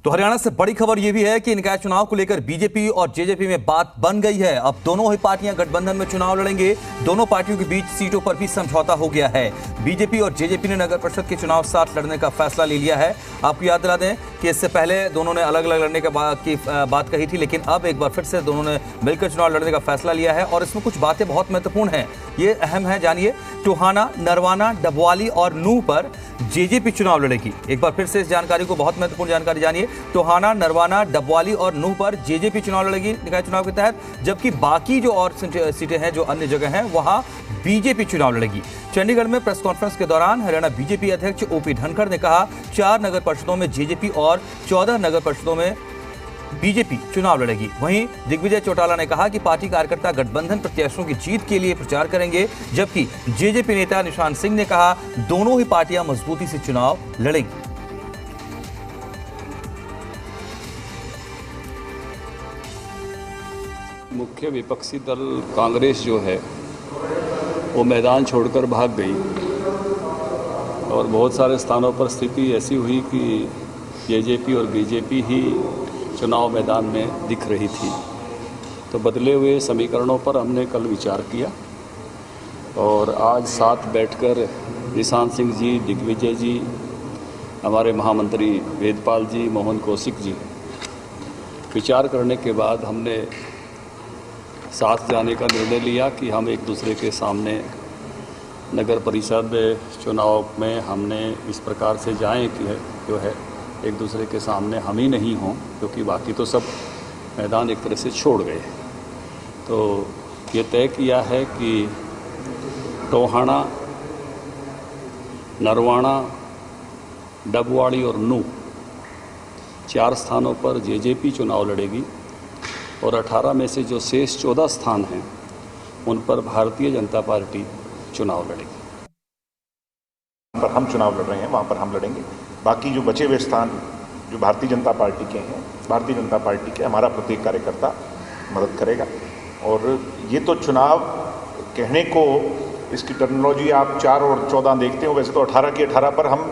तो हरियाणा से बड़ी खबर यह भी है कि निकाय चुनाव को लेकर बीजेपी और जेजेपी में बात बन गई है। अब दोनों ही पार्टियां गठबंधन में चुनाव लड़ेंगे। दोनों पार्टियों के बीच सीटों पर भी समझौता हो गया है। बीजेपी और जेजेपी ने नगर परिषद के चुनाव साथ लड़ने का फैसला ले लिया है। आपको याद दिला दें कि इससे पहले दोनों ने अलग अलग लड़ने की बात कही थी, लेकिन अब एक बार फिर से दोनों ने मिलकर चुनाव लड़ने का फैसला लिया है और इसमें कुछ बातें बहुत महत्वपूर्ण हैं। ये अहम है, जानिए। टोहाना, नरवाना, डबवाली और नूह पर जेजेपी चुनाव लड़ेगी। एक बार फिर से इस जानकारी को, बहुत महत्वपूर्ण जानकारी जानिए। टोहाना, नरवाना, डबवाली और नूह पर जेजेपी चुनाव लड़ेगी निकाय चुनाव के तहत, जबकि बाकी जो और सीटें हैं, जो अन्य जगह हैं, वहां बीजेपी चुनाव लड़ेगी। चंडीगढ़ में प्रेस कॉन्फ्रेंस के दौरान हरियाणा बीजेपी अध्यक्ष ओपी धनखड़ ने कहा, 4 नगर परिषदों में जेजेपी और 14 नगर परिषदों में बीजेपी चुनाव लड़ेगी। वहीं दिग्विजय चौटाला ने कहा कि पार्टी कार्यकर्ता गठबंधन प्रत्याशियों की जीत के लिए प्रचार करेंगे, जबकि जेजेपी नेता निशान सिंह ने कहा, दोनों ही पार्टियां मजबूती से चुनाव लड़ेंगी। मुख्य विपक्षी दल कांग्रेस जो है वो मैदान छोड़कर भाग गई और बहुत सारे स्थानों पर स्थिति ऐसी हुई कि जेजेपी और बीजेपी ही चुनाव मैदान में दिख रही थी। तो बदले हुए समीकरणों पर हमने कल विचार किया और आज साथ बैठकर निशान सिंह जी, दिग्विजय जी, हमारे महामंत्री वेदपाल जी, मोहन कौशिक जी, विचार करने के बाद हमने साथ जाने का निर्णय लिया कि हम एक दूसरे के सामने नगर परिषद चुनाव में हमने इस प्रकार से जाएं कि जो है एक दूसरे के सामने हम ही नहीं हों, क्योंकि बाकी तो सब मैदान एक तरह से छोड़ गए। तो ये तय किया है कि टोहाना, नरवाना, डबवाड़ी और नूह 4 स्थानों पर जेजेपी चुनाव लड़ेगी और 18 में से जो शेष 14 स्थान हैं उन पर भारतीय जनता पार्टी चुनाव लड़ेगी। पर हम चुनाव लड़ रहे हैं, वहाँ पर हम लड़ेंगे। बाकी जो बचे हुए स्थान जो भारतीय जनता पार्टी के हैं, भारतीय जनता पार्टी के हमारा प्रत्येक कार्यकर्ता मदद करेगा। और ये तो चुनाव कहने को इसकी टर्मिनोलॉजी आप 4 और 14 देखते हो, वैसे तो 18 की 18 पर हम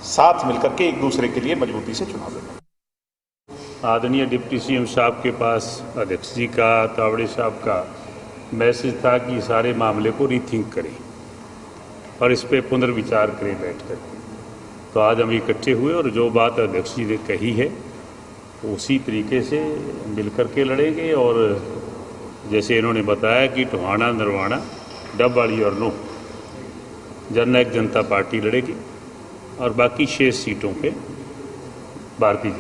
साथ मिलकर के एक दूसरे के लिए मजबूती से चुनाव लड़ेंगे। आदरणीय डिप्टी सीएम साहब के पास अध्यक्ष जी का, तावड़े साहब का मैसेज था कि सारे मामले को रीथिंक करें और इस पर पुनर्विचार करें बैठकर। तो आज हम इकट्ठे हुए और जो बात अध्यक्ष जी ने कही है उसी तरीके से मिलकर के लड़ेंगे। और जैसे इन्होंने बताया कि टोहाना, नरवाना, डबवाली और नूह जननायक जनता पार्टी लड़ेगी और बाकी 6 सीटों पे भारतीय